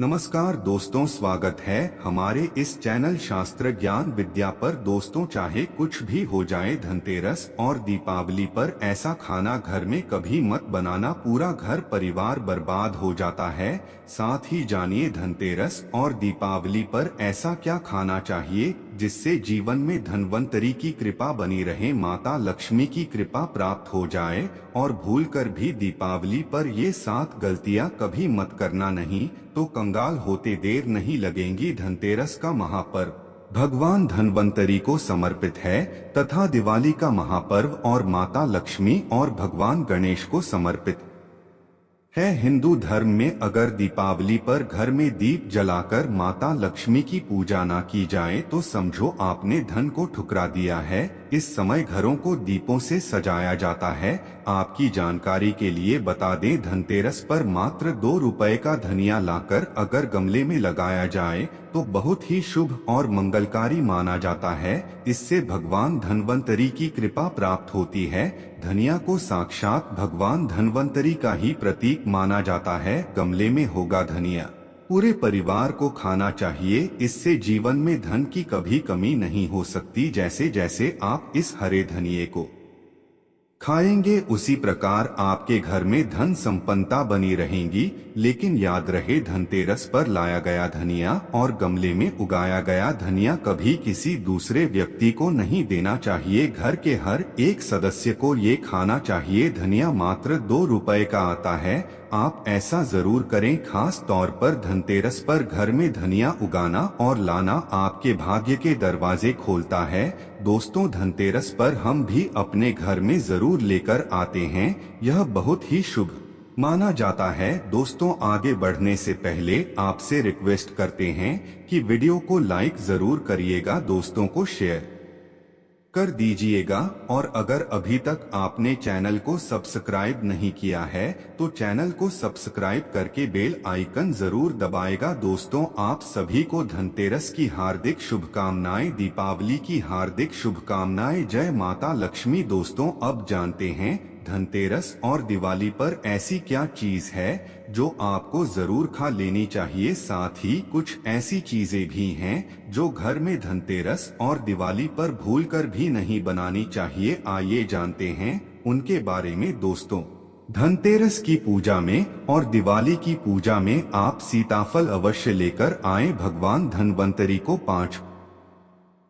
नमस्कार दोस्तों, स्वागत है हमारे इस चैनल शास्त्र ज्ञान विद्या पर। दोस्तों, चाहे कुछ भी हो जाए, धनतेरस और दीपावली पर ऐसा खाना घर में कभी मत बनाना, पूरा घर परिवार बर्बाद हो जाता है। साथ ही जानिए धनतेरस और दीपावली पर ऐसा क्या खाना चाहिए जिससे जीवन में धनवंतरी की कृपा बनी रहे, माता लक्ष्मी की कृपा प्राप्त हो जाए। और भूलकर भी दीपावली पर ये 7 गलतियां कभी मत करना, नहीं तो कंगाल होते देर नहीं लगेंगी। धनतेरस का महापर्व भगवान धनवंतरी को समर्पित है तथा दिवाली का महापर्व और माता लक्ष्मी और भगवान गणेश को समर्पित है। हिंदू धर्म में अगर दीपावली पर घर में दीप जलाकर माता लक्ष्मी की पूजा ना की जाए तो समझो आपने धन को ठुकरा दिया है। इस समय घरों को दीपों से सजाया जाता है। आपकी जानकारी के लिए बता दें, धनतेरस पर मात्र 2 रुपए का धनिया लाकर अगर गमले में लगाया जाए तो बहुत ही शुभ और मंगलकारी माना जाता है। इससे भगवान धनवंतरी की कृपा प्राप्त होती है। धनिया को साक्षात भगवान धनवंतरी का ही प्रतीक माना जाता है। गमले में होगा धनिया, पूरे परिवार को खाना चाहिए। इससे जीवन में धन की कभी कमी नहीं हो सकती। जैसे जैसे आप इस हरे धनिये को खाएंगे उसी प्रकार आपके घर में धन संपन्नता बनी रहेंगी। लेकिन याद रहे, धनतेरस पर लाया गया धनिया और गमले में उगाया गया धनिया कभी किसी दूसरे व्यक्ति को नहीं देना चाहिए। घर के हर एक सदस्य को ये खाना चाहिए। धनिया मात्र 2 रुपए का आता है। आप ऐसा जरूर करें। खास तौर पर धनतेरस पर घर में धनिया उगाना और लाना आपके भाग्य के दरवाजे खोलता है। दोस्तों, धनतेरस पर हम भी अपने घर में जरूर लेकर आते हैं। यह बहुत ही शुभ माना जाता है। दोस्तों, आगे बढ़ने से पहले आपसे रिक्वेस्ट करते हैं कि वीडियो को लाइक जरूर करिएगा, दोस्तों को शेयर कर दीजिएगा। और अगर अभी तक आपने चैनल को सब्सक्राइब नहीं किया है तो चैनल को सब्सक्राइब करके बेल आइकन जरूर दबाएगा। दोस्तों, आप सभी को धनतेरस की हार्दिक शुभकामनाएं, दीपावली की हार्दिक शुभकामनाएं। जय माता लक्ष्मी। दोस्तों, अब जानते हैं धनतेरस और दिवाली पर ऐसी क्या चीज है जो आपको जरूर खा लेनी चाहिए। साथ ही कुछ ऐसी चीजें भी हैं जो घर में धनतेरस और दिवाली पर भूलकर भी नहीं बनानी चाहिए। आइए जानते हैं उनके बारे में। दोस्तों, धनतेरस की पूजा में और दिवाली की पूजा में आप सीताफल अवश्य लेकर आएं। भगवान धनवंतरी को 5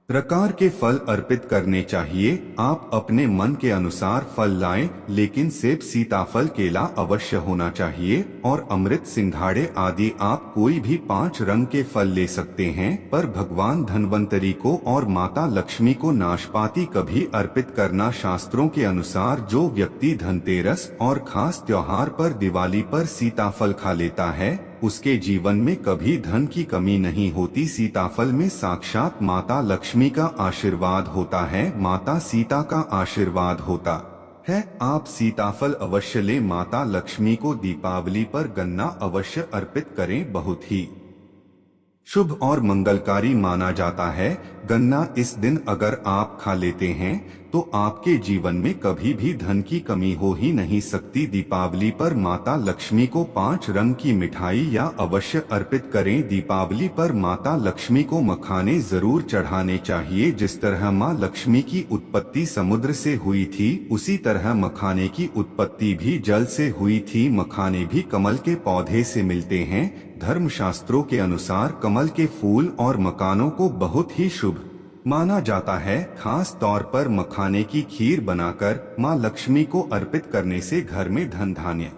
प्रकार के फल अर्पित करने चाहिए। आप अपने मन के अनुसार फल लाएं, लेकिन सेब, सीताफल, केला अवश्य होना चाहिए। और अमृत, सिंघाड़े आदि आप कोई भी 5 रंग के फल ले सकते हैं। पर भगवान धनवंतरी को और माता लक्ष्मी को नाशपाती कभी अर्पित करना। शास्त्रों के अनुसार जो व्यक्ति धनतेरस और खास त्योहार पर दिवाली पर सीताफल खा लेता है उसके जीवन में कभी धन की कमी नहीं होती। सीताफल में साक्षात माता लक्ष्मी का आशीर्वाद होता है, माता सीता का आशीर्वाद होता है। आप सीताफल अवश्य लें। माता लक्ष्मी को दीपावली पर गन्ना अवश्य अर्पित करें, बहुत ही शुभ और मंगलकारी माना जाता है। गन्ना इस दिन अगर आप खा लेते हैं तो आपके जीवन में कभी भी धन की कमी हो ही नहीं सकती। दीपावली पर माता लक्ष्मी को 5 रंग की मिठाई या अवश्य अर्पित करें। दीपावली पर माता लक्ष्मी को मखाने जरूर चढ़ाने चाहिए। जिस तरह माँ लक्ष्मी की उत्पत्ति समुद्र से हुई थी, उसी तरह मखाने की उत्पत्ति भी जल से हुई थी। मखाने भी कमल के पौधे से मिलते हैं। धर्मशास्त्रों के अनुसार कमल के फूल और मकानों को बहुत ही शुभ माना जाता है। खास तौर पर मखाने की खीर बनाकर माँ लक्ष्मी को अर्पित करने से घर में धन धान्य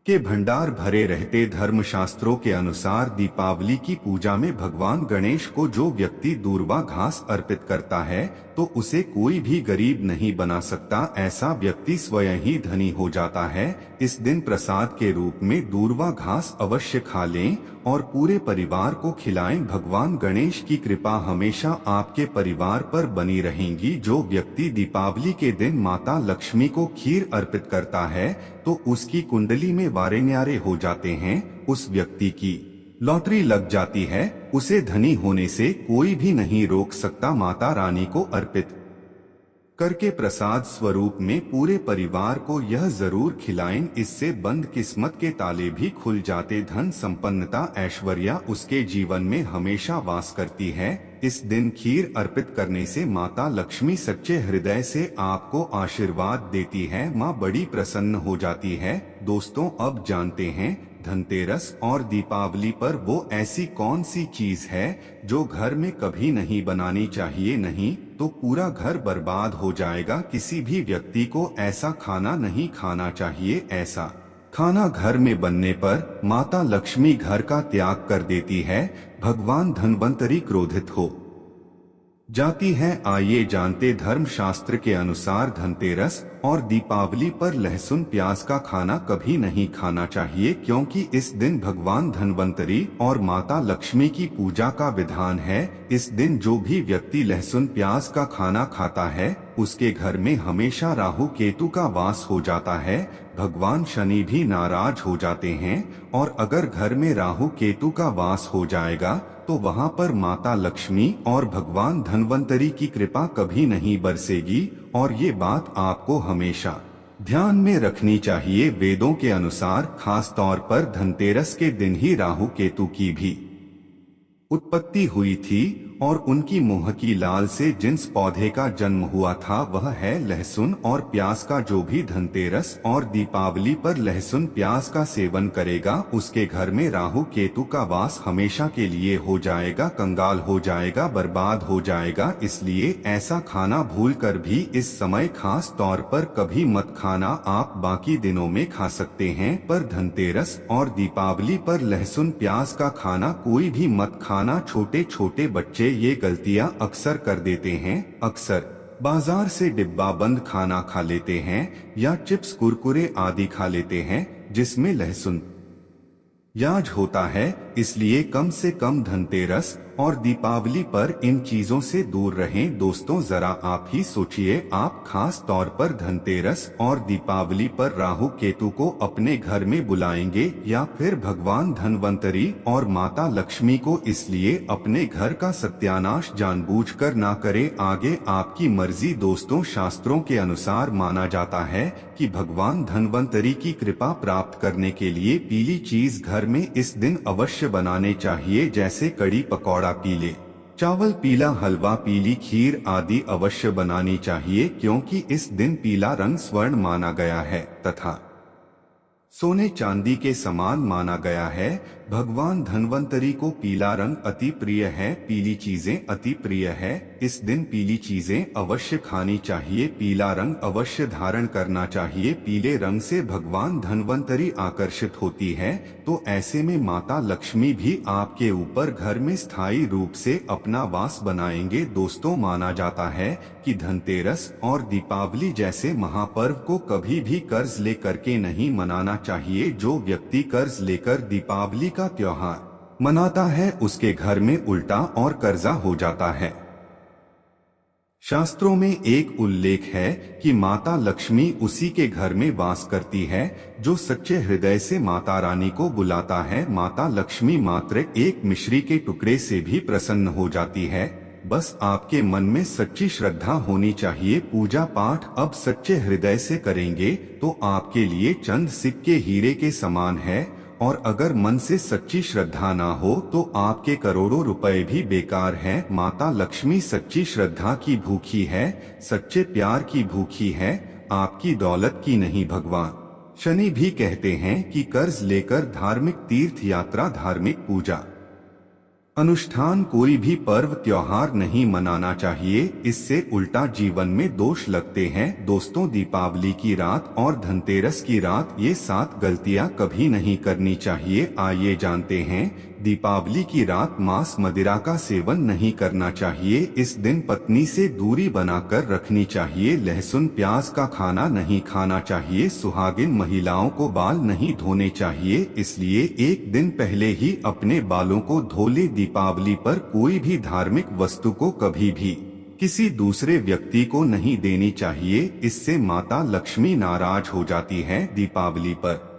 के भंडार भरे रहते। धर्मशास्त्रों के अनुसार दीपावली की पूजा में भगवान गणेश को जो व्यक्ति दूर्वा घास अर्पित करता है तो उसे कोई भी गरीब नहीं बना सकता। ऐसा व्यक्ति स्वयं ही धनी हो जाता है। इस दिन प्रसाद के रूप में दूर्वा घास अवश्य खा लें और पूरे परिवार को खिलाएं। भगवान गणेश की कृपा हमेशा आपके परिवार पर बनी रहेगी। जो व्यक्ति दीपावली के दिन माता लक्ष्मी को खीर अर्पित करता है तो उसकी कुंडली में वारे न्यारे हो जाते हैं। उस व्यक्ति की लॉटरी लग जाती है। उसे धनी होने से कोई भी नहीं रोक सकता। माता रानी को अर्पित करके प्रसाद स्वरूप में पूरे परिवार को यह जरूर खिलाएं। इससे बंद किस्मत के ताले भी खुल जाते। धन संपन्नता ऐश्वर्या उसके जीवन में हमेशा वास करती है। इस दिन खीर अर्पित करने से माता लक्ष्मी सच्चे हृदय से आपको आशीर्वाद देती है। माँ बड़ी प्रसन्न हो जाती है। दोस्तों, अब जानते हैं धनतेरस और दीपावली पर वो ऐसी कौन सी चीज है जो घर में कभी नहीं बनानी चाहिए, नहीं तो पूरा घर बर्बाद हो जाएगा। किसी भी व्यक्ति को ऐसा खाना नहीं खाना चाहिए। ऐसा खाना घर में बनने पर माता लक्ष्मी घर का त्याग कर देती है, भगवान धन्वंतरी क्रोधित हो जाती है। आइए जानते धर्म शास्त्र के अनुसार धनतेरस और दीपावली पर लहसुन प्याज का खाना कभी नहीं खाना चाहिए, क्योंकि इस दिन भगवान धन्वंतरी और माता लक्ष्मी की पूजा का विधान है। इस दिन जो भी व्यक्ति लहसुन प्याज का खाना खाता है उसके घर में हमेशा राहु केतु का वास हो जाता है। भगवान शनि भी नाराज हो जाते हैं और अगर घर में राहु केतु का वास हो जाएगा तो वहाँ पर माता लक्ष्मी और भगवान धन्वंतरी की कृपा कभी नहीं बरसेगी। और ये बात आपको हमेशा ध्यान में रखनी चाहिए। वेदों के अनुसार खास तौर पर धनतेरस के दिन ही राहु केतु की भी उत्पत्ति हुई थी और उनकी मुंह की लाल से जिस पौधे का जन्म हुआ था वह है लहसुन और प्याज का। जो भी धनतेरस और दीपावली पर लहसुन प्याज का सेवन करेगा उसके घर में राहु केतु का वास हमेशा के लिए हो जाएगा, कंगाल हो जाएगा, बर्बाद हो जाएगा। इसलिए ऐसा खाना भूल कर भी इस समय खास तौर पर कभी मत खाना। आप बाकी दिनों में खा सकते हैं पर धनतेरस और दीपावली पर लहसुन प्याज का खाना कोई भी मत खाना। छोटे छोटे बच्चे ये गलतियां अक्सर कर देते हैं। अक्सर बाजार से डिब्बा बंद खाना खा लेते हैं या चिप्स कुरकुरे आदि खा लेते हैं जिसमें लहसुन प्याज होता है। इसलिए कम से कम धनतेरस और दीपावली पर इन चीजों से दूर रहें। दोस्तों, जरा आप ही सोचिए, आप खास तौर पर धनतेरस और दीपावली पर राहु केतु को अपने घर में बुलाएंगे या फिर भगवान धन्वंतरी और माता लक्ष्मी को। इसलिए अपने घर का सत्यानाश जानबूझकर ना करें, आगे आपकी मर्जी। दोस्तों, शास्त्रों के अनुसार माना जाता है कि भगवान धन्वंतरी की कृपा प्राप्त करने के लिए पीली चीज घर में इस दिन अवश्य बनाने चाहिए, जैसे कड़ी पकौड़ा, पीले चावल, पीला हलवा, पीली खीर आदि अवश्य बनानी चाहिए, क्योंकि इस दिन पीला रंग स्वर्ण माना गया है तथा सोने चांदी के समान माना गया है। भगवान धन्वंतरी को पीला रंग अति प्रिय है, पीली चीजें अति प्रिय है। इस दिन पीली चीजें अवश्य खानी चाहिए, पीला रंग अवश्य धारण करना चाहिए। पीले रंग से भगवान धन्वंतरी आकर्षित होती है, तो ऐसे में माता लक्ष्मी भी आपके ऊपर घर में स्थायी रूप से अपना वास बनाएंगे। दोस्तों, माना जाता है कि धनतेरस और दीपावली जैसे महापर्व को कभी भी कर्ज लेकर के नहीं मनाना चाहिए। जो व्यक्ति कर्ज लेकर दीपावली का त्योहार मनाता है उसके घर में उल्टा और कर्जा हो जाता है। शास्त्रों में एक उल्लेख है कि माता लक्ष्मी उसी के घर में वास करती है जो सच्चे हृदय से माता रानी को बुलाता है। माता लक्ष्मी मात्र एक मिश्री के टुकड़े से भी प्रसन्न हो जाती है। बस आपके मन में सच्ची श्रद्धा होनी चाहिए। पूजा पाठ अब सच्चे हृदय से करेंगे तो आपके लिए चंद सिक्के हीरे के समान है, और अगर मन से सच्ची श्रद्धा ना हो तो आपके करोड़ों रुपए भी बेकार हैं। माता लक्ष्मी सच्ची श्रद्धा की भूखी है, सच्चे प्यार की भूखी है, आपकी दौलत की नहीं। भगवान शनि भी कहते हैं कि कर्ज लेकर धार्मिक तीर्थ यात्रा, धार्मिक पूजा अनुष्ठान, कोई भी पर्व त्योहार नहीं मनाना चाहिए, इससे उल्टा जीवन में दोष लगते हैं। दोस्तों, दीपावली की रात और धनतेरस की रात ये 7 गलतियां कभी नहीं करनी चाहिए। आइए जानते हैं। दीपावली की रात मांस मदिरा का सेवन नहीं करना चाहिए। इस दिन पत्नी से दूरी बनाकर रखनी चाहिए। लहसुन प्याज का खाना नहीं खाना चाहिए। सुहागिन महिलाओं को बाल नहीं धोने चाहिए, इसलिए एक दिन पहले ही अपने बालों को धो ले। दीपावली पर कोई भी धार्मिक वस्तु को कभी भी किसी दूसरे व्यक्ति को नहीं देनी चाहिए, इससे माता लक्ष्मी नाराज हो जाती है। दीपावली पर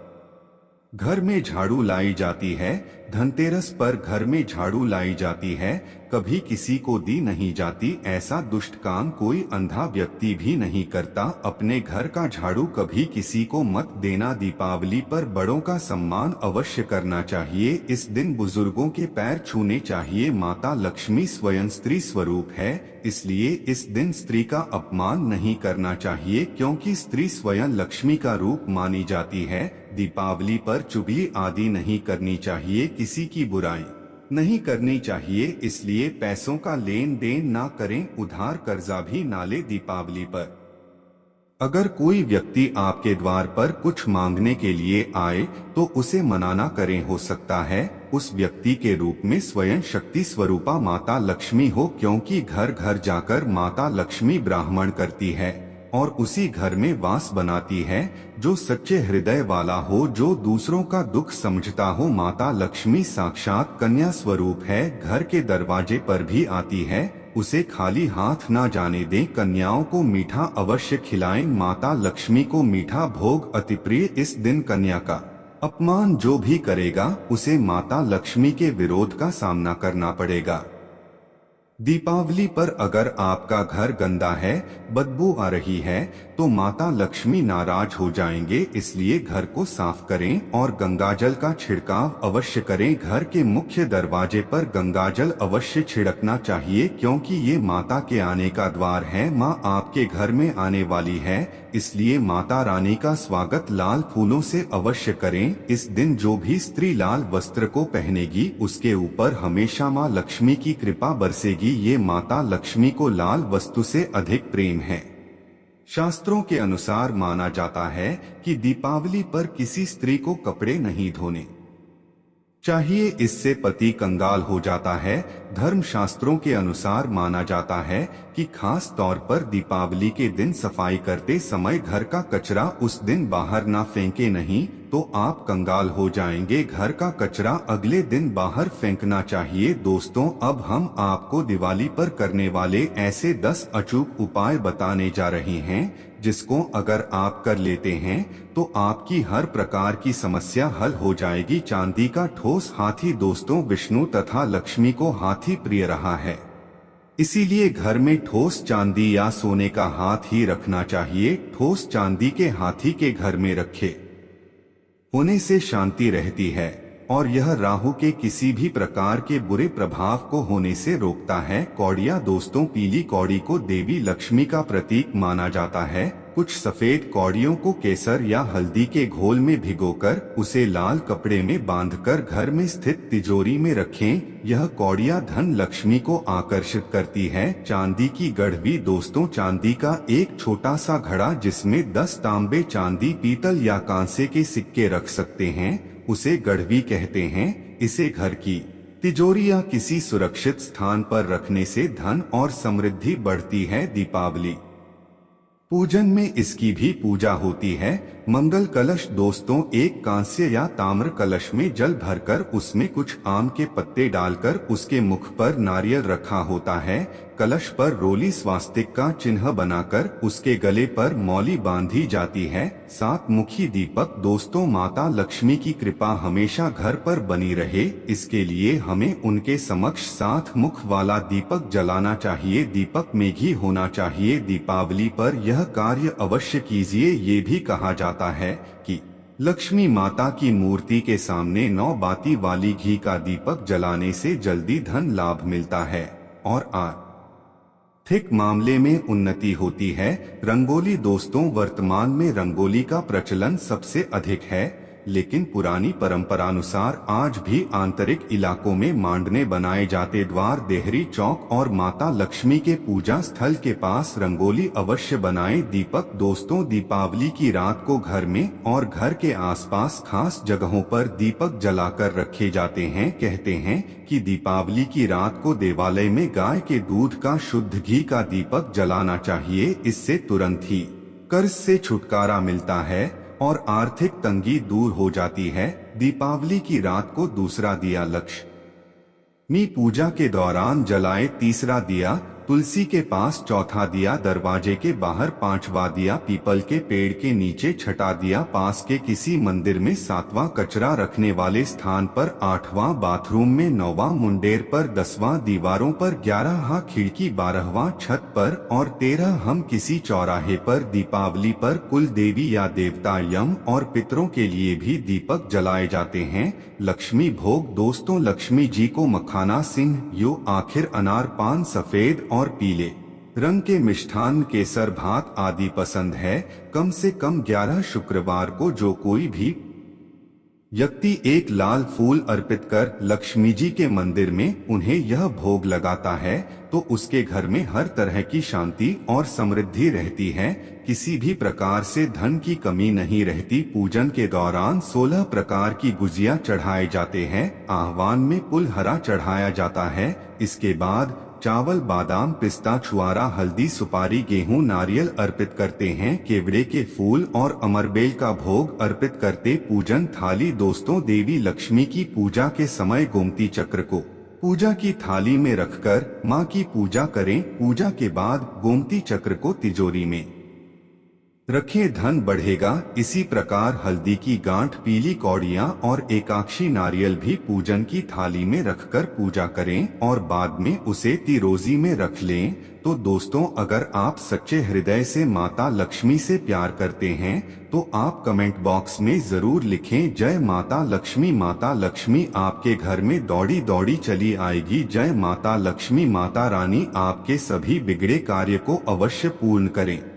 घर में झाड़ू लाई जाती है। धनतेरस पर घर में झाड़ू लाई जाती है, कभी किसी को दी नहीं जाती। ऐसा दुष्ट काम कोई अंधा व्यक्ति भी नहीं करता। अपने घर का झाड़ू कभी किसी को मत देना। दीपावली पर बड़ों का सम्मान अवश्य करना चाहिए। इस दिन बुजुर्गों के पैर छूने चाहिए। माता लक्ष्मी स्वयं स्त्री स्वरूप है, इसलिए इस दिन स्त्री का अपमान नहीं करना चाहिए, क्योंकि स्त्री स्वयं लक्ष्मी का रूप मानी जाती है। दीपावली पर चुगली आदि नहीं करनी चाहिए, किसी की बुराई नहीं करनी चाहिए, इसलिए पैसों का लेन देन ना करें, उधार कर्जा भी ना ले। दीपावली पर अगर कोई व्यक्ति आपके द्वार पर कुछ मांगने के लिए आए तो उसे मना ना करें। हो सकता है उस व्यक्ति के रूप में स्वयं शक्ति स्वरूपा माता लक्ष्मी हो, क्योंकि घर घर जाकर माता लक्ष्मी ब्राह्मण करती है और उसी घर में वास बनाती है। जो सच्चे हृदय वाला हो, जो दूसरों का दुख समझता हो, माता लक्ष्मी साक्षात कन्या स्वरूप है, घर के दरवाजे पर भी आती है। उसे खाली हाथ ना जाने दें। कन्याओं को मीठा अवश्य खिलाएं। माता लक्ष्मी को मीठा भोग अति प्रिय। इस दिन कन्या का अपमान जो भी करेगा उसे माता लक्ष्मी के विरोध का सामना करना पड़ेगा। दीपावली पर अगर आपका घर गंदा है, बदबू आ रही है, तो माता लक्ष्मी नाराज हो जाएंगे, इसलिए घर को साफ करें और गंगाजल का छिड़काव अवश्य करें। घर के मुख्य दरवाजे पर गंगाजल अवश्य छिड़कना चाहिए, क्योंकि ये माता के आने का द्वार है। माँ आपके घर में आने वाली है, इसलिए माता रानी का स्वागत लाल फूलों से अवश्य करें। इस दिन जो भी स्त्री लाल वस्त्र को पहनेगी उसके ऊपर हमेशा माँ लक्ष्मी की कृपा बरसेगी। ये माता लक्ष्मी को लाल वस्तु से अधिक प्रेम है। शास्त्रों के अनुसार माना जाता है कि दीपावली पर किसी स्त्री को कपड़े नहीं धोने चाहिए, इससे पति कंगाल हो जाता है। धर्म शास्त्रों के अनुसार माना जाता है कि खास तौर पर दीपावली के दिन सफाई करते समय घर का कचरा उस दिन बाहर ना फेंके, नहीं तो आप कंगाल हो जाएंगे। घर का कचरा अगले दिन बाहर फेंकना चाहिए। दोस्तों, अब हम आपको दिवाली पर करने वाले ऐसे 10 अचूक उपाय बताने जा रहे हैं, जिसको अगर आप कर लेते हैं तो आपकी हर प्रकार की समस्या हल हो जाएगी। चांदी का ठोस हाथी। दोस्तों, विष्णु तथा लक्ष्मी को हाथी प्रिय रहा है, इसीलिए घर में ठोस चांदी या सोने का हाथ ही रखना चाहिए। ठोस चांदी के हाथी के घर में रखे होने से शांति रहती है और यह राहु के किसी भी प्रकार के बुरे प्रभाव को होने से रोकता है। कौड़िया। दोस्तों, पीली कौड़ी को देवी लक्ष्मी का प्रतीक माना जाता है। कुछ सफेद कौड़ियों को केसर या हल्दी के घोल में भिगोकर उसे लाल कपड़े में बांधकर घर में स्थित तिजोरी में रखें। यह कौड़िया धन लक्ष्मी को आकर्षित करती है। चांदी की गढ़वी। दोस्तों, चांदी का एक छोटा सा घड़ा जिसमें 10 तांबे, चांदी, पीतल या कांसे के सिक्के रख सकते हैं, उसे गढ़वी कहते हैं। इसे घर की तिजोरी या किसी सुरक्षित स्थान पर रखने से धन और समृद्धि बढ़ती है। दीपावली पूजन में इसकी भी पूजा होती है। मंगल कलश। दोस्तों, एक कांस्य या ताम्र कलश में जल भरकर उसमें कुछ आम के पत्ते डालकर उसके मुख पर नारियल रखा होता है। कलश पर रोली स्वास्तिक का चिन्ह बनाकर उसके गले पर मौली बांधी जाती है। 7 मुखी दीपक। दोस्तों, माता लक्ष्मी की कृपा हमेशा घर पर बनी रहे, इसके लिए हमें उनके समक्ष 7 मुख वाला दीपक जलाना चाहिए। दीपक में घी होना चाहिए। दीपावली पर यह कार्य अवश्य कीजिए। ये भी कहा जाता है कि लक्ष्मी माता की मूर्ति के सामने 9 बाती वाली घी का दीपक जलाने से जल्दी धन लाभ मिलता है और आर्थिक मामले में उन्नति होती है। रंगोली। दोस्तों, वर्तमान में रंगोली का प्रचलन सबसे अधिक है, लेकिन पुरानी परंपरानुसार आज भी आंतरिक इलाकों में मांडने बनाए जाते। द्वार, देहरी, चौक और माता लक्ष्मी के पूजा स्थल के पास रंगोली अवश्य बनाएं। दीपक। दोस्तों, दीपावली की रात को घर में और घर के आसपास खास जगहों पर दीपक जलाकर रखे जाते हैं। कहते हैं कि दीपावली की रात को देवालय में गाय के दूध का शुद्ध घी का दीपक जलाना चाहिए। इससे तुरंत ही कर्ज से छुटकारा मिलता है और आर्थिक तंगी दूर हो जाती है। दीपावली की रात को दूसरा दिया लक्ष्मी पूजा के दौरान जलाएं। तीसरा दिया तुलसी के पास चौथा दिया, दरवाजे के बाहर पांचवा दिया, पीपल के पेड़ के नीचे छठा दिया, पास के किसी मंदिर में सातवां, कचरा रखने वाले स्थान पर आठवां, बाथरूम में नौवां, मुंडेर पर 10वां, दीवारों पर 11वां, खिड़की 12वां, छत पर और 13 हम किसी चौराहे पर, दीपावली पर कुल देवी या देवता, यम और पितरों के लिए भी दीपक जलाए जाते हैं। लक्ष्मी भोग। दोस्तों, लक्ष्मी जी को मखाना, सिंह, यो, आखिर, अनार, पान, सफेद और पीले रंग के मिष्ठान, केसर, भात आदि पसंद है। कम से कम 11 शुक्रवार को जो कोई भी व्यक्ति एक लाल फूल अर्पित कर लक्ष्मी जी के मंदिर में उन्हें यह भोग लगाता है तो उसके घर में हर तरह की शांति और समृद्धि रहती है। किसी भी प्रकार से धन की कमी नहीं रहती। पूजन के दौरान 16 प्रकार की गुजिया चढ़ाए जाते हैं। आह्वान में पुलहरा चढ़ाया जाता है। इसके बाद चावल, बादाम, पिस्ता, छुआरा, हल्दी, सुपारी, गेहूं, नारियल अर्पित करते हैं। केवड़े के फूल और अमरबेल का भोग अर्पित करते। पूजन थाली। दोस्तों, देवी लक्ष्मी की पूजा के समय गोमती चक्र को पूजा की थाली में रखकर मां की पूजा करें। पूजा के बाद गोमती चक्र को तिजोरी में रखें, धन बढ़ेगा। इसी प्रकार हल्दी की गांठ, पीली कौड़ियां और एकाक्षी नारियल भी पूजन की थाली में रखकर पूजा करें और बाद में उसे तिरोजी में रख लें। तो दोस्तों, अगर आप सच्चे हृदय से माता लक्ष्मी से प्यार करते हैं तो आप कमेंट बॉक्स में जरूर लिखें, जय माता लक्ष्मी। माता लक्ष्मी आपके घर में दौड़ी दौड़ी चली आएगी। जय माता लक्ष्मी। माता रानी आपके सभी बिगड़े कार्य को अवश्य पूर्ण करें।